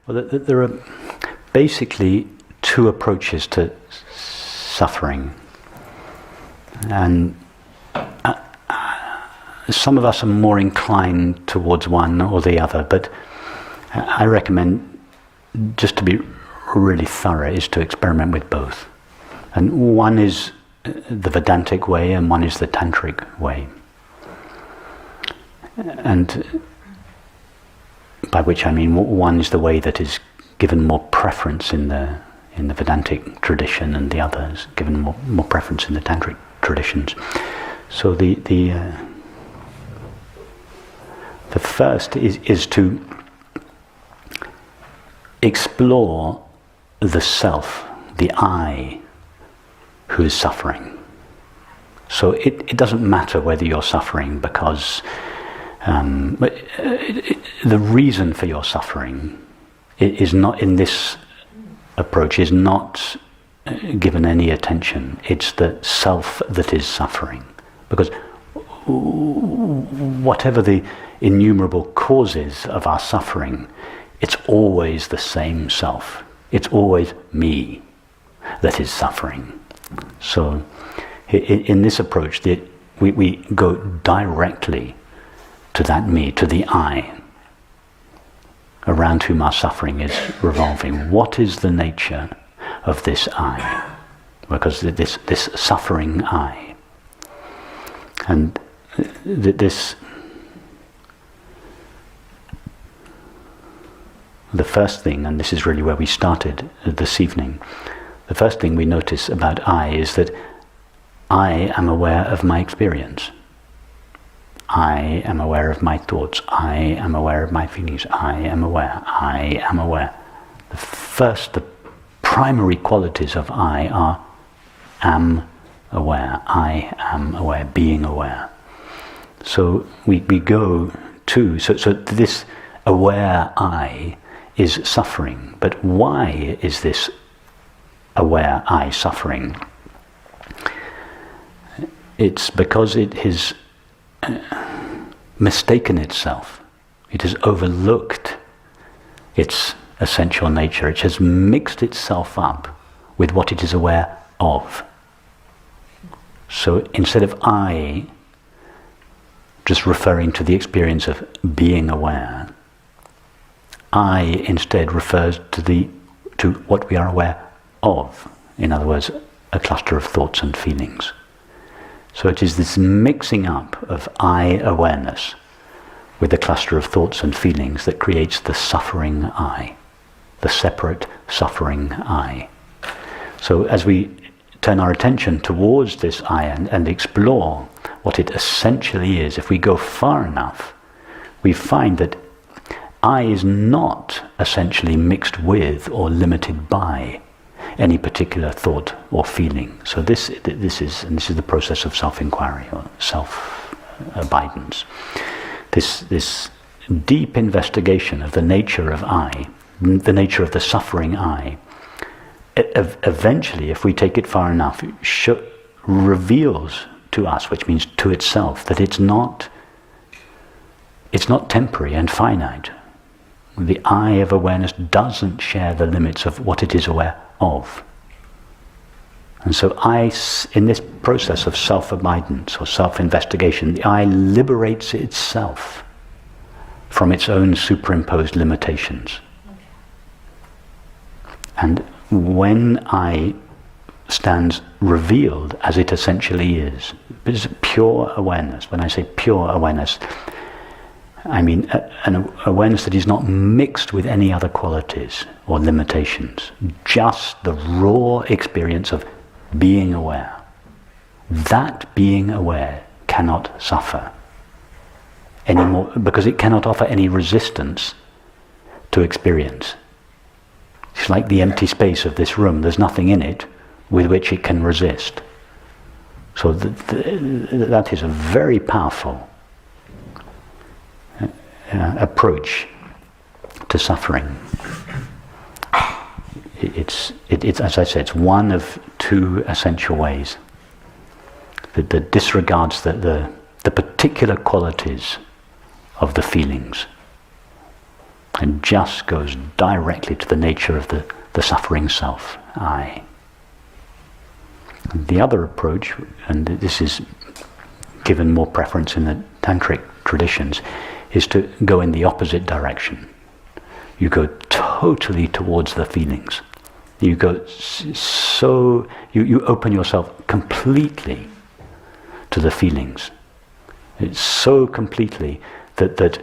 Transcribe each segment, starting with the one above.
Well, there are basically two approaches to suffering, and some of us are more inclined towards one or the other, but I recommend, just to be really thorough, is to experiment with both. And one is the Vedantic way and one is the Tantric way. And by which I mean one is the way that is given more preference in the Vedantic tradition, and the other is given more preference in the Tantric traditions. So the first is to explore the self, the I, who is suffering. So it doesn't matter whether you're suffering because the reason for your suffering is not, in this approach, is not given any attention. It's the self that is suffering. Because whatever the innumerable causes of our suffering, it's always the same self. It's always me that is suffering. So in this approach, we go directly to that me, to the I, around whom our suffering is revolving. What is the nature of this I? Because this suffering I. And the first thing, and this is really where we started this evening, the first thing we notice about I is that I am aware of my experience. I am aware of my thoughts. I am aware of my feelings. I am aware. I am aware. The primary qualities of I are am aware. I am aware, being aware. So we go to, so this aware I is suffering. But why is this aware I suffering? It's because it has mistaken itself. It has overlooked its essential nature. It has mixed itself up with what it is aware of. So instead of I just referring to the experience of being aware, I instead refers to what we are aware of. In other words, a cluster of thoughts and feelings. So it is this mixing up of I awareness with a cluster of thoughts and feelings that creates the suffering I, the separate suffering I. So as we turn our attention towards this I and explore what it essentially is, if we go far enough, we find that I is not essentially mixed with or limited by any particular thought or feeling. So this is the process of self-inquiry or self-abidance. This deep investigation of the nature of I, the nature of the suffering I, eventually, if we take it far enough, reveals to us, which means to itself, that it's not temporary and finite. The I of awareness doesn't share the limits of what it is aware of. And so in this process of self-abidance or self-investigation, the I liberates itself from its own superimposed limitations. And when I stands revealed as it essentially is, it's pure awareness. When I say pure awareness, I mean an awareness that is not mixed with any other qualities or limitations, just the raw experience of being aware. That being aware cannot suffer anymore because it cannot offer any resistance to experience. It's like the empty space of this room. There's nothing in it with which it can resist. So that is a very powerful approach to suffering. It's as I said, it's one of two essential ways that disregards the particular qualities of the feelings and just goes directly to the nature of the suffering self, I. The other approach, and this is given more preference in the tantric traditions, is to go in the opposite direction. You go totally towards the feelings. You go you open yourself completely to the feelings. It's so completely that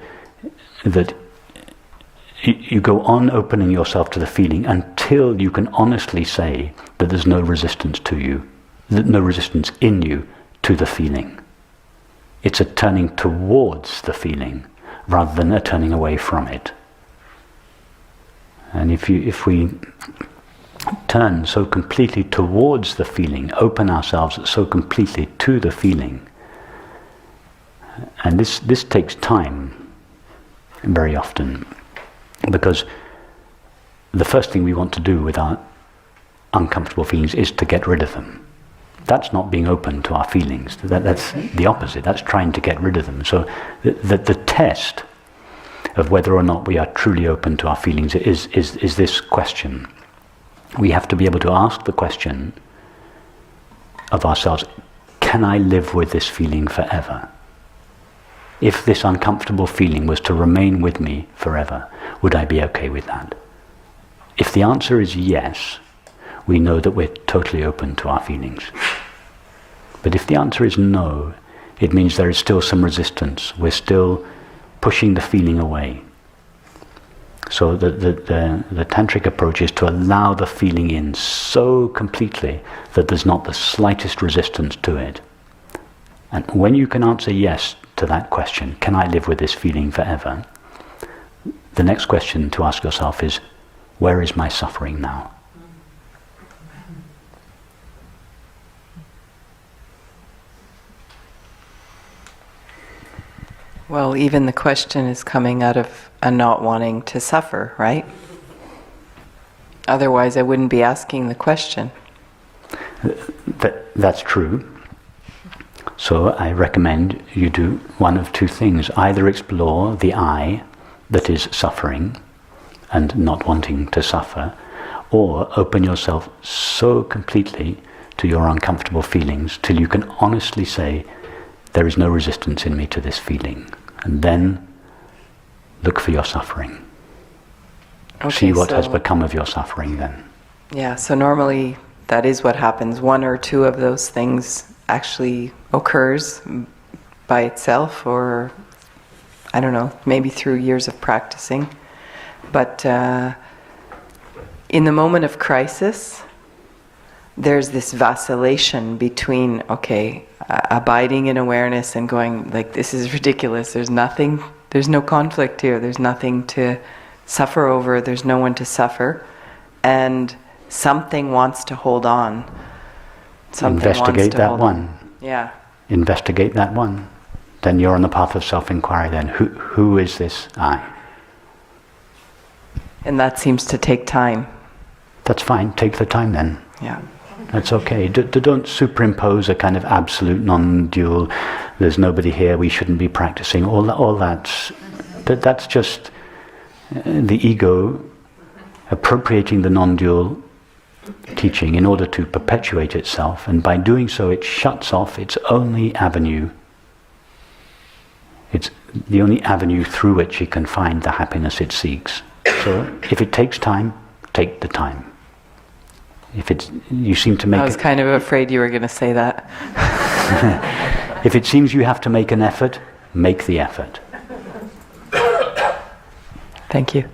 you go on opening yourself to the feeling until you can honestly say that there's no resistance to you, no resistance in you to the feeling. It's a turning towards the feeling rather than a turning away from it. And if we turn so completely towards the feeling, open ourselves so completely to the feeling, and this takes time very often, because the first thing we want to do with our uncomfortable feelings is to get rid of them. That's not being open to our feelings. That's the opposite. That's trying to get rid of them. So the test of whether or not we are truly open to our feelings is this question. We have to be able to ask the question of ourselves, can I live with this feeling forever? If this uncomfortable feeling was to remain with me forever, would I be okay with that? If the answer is yes, we know that we're totally open to our feelings. But if the answer is no, it means there is still some resistance. We're still pushing the feeling away. So the tantric approach is to allow the feeling in so completely that there's not the slightest resistance to it. And when you can answer yes to that question, can I live with this feeling forever? The next question to ask yourself is, where is my suffering now? Well, even the question is coming out of a not wanting to suffer, right? Otherwise, I wouldn't be asking the question. That's true. So I recommend you do one of two things. Either explore the I that is suffering and not wanting to suffer, or open yourself so completely to your uncomfortable feelings till you can honestly say, there is no resistance in me to this feeling. And then look for your suffering. Okay, see what has become of your suffering then. Yeah, so normally that is what happens. One or two of those things actually occurs by itself, or I don't know, maybe through years of practicing. But in the moment of crisis, there's this vacillation between, okay, abiding in awareness and going, like, this is ridiculous, there's no conflict here, there's nothing to suffer over, there's no one to suffer, and something wants to hold on. Investigate that one. Yeah. Investigate that one. Then you're on the path of self-inquiry then. Who is this I? And that seems to take time. That's fine, take the time then. Yeah. That's okay. Don't superimpose a kind of absolute non-dual, there's nobody here, we shouldn't be practicing. All that's just the ego appropriating the non-dual teaching in order to perpetuate itself, and by doing so it shuts off its only avenue. It's the only avenue through which it can find the happiness it seeks. So if it takes time, take the time. You seem to make. I was kind of afraid you were going to say that. If it seems you have to make an effort, make the effort. Thank you.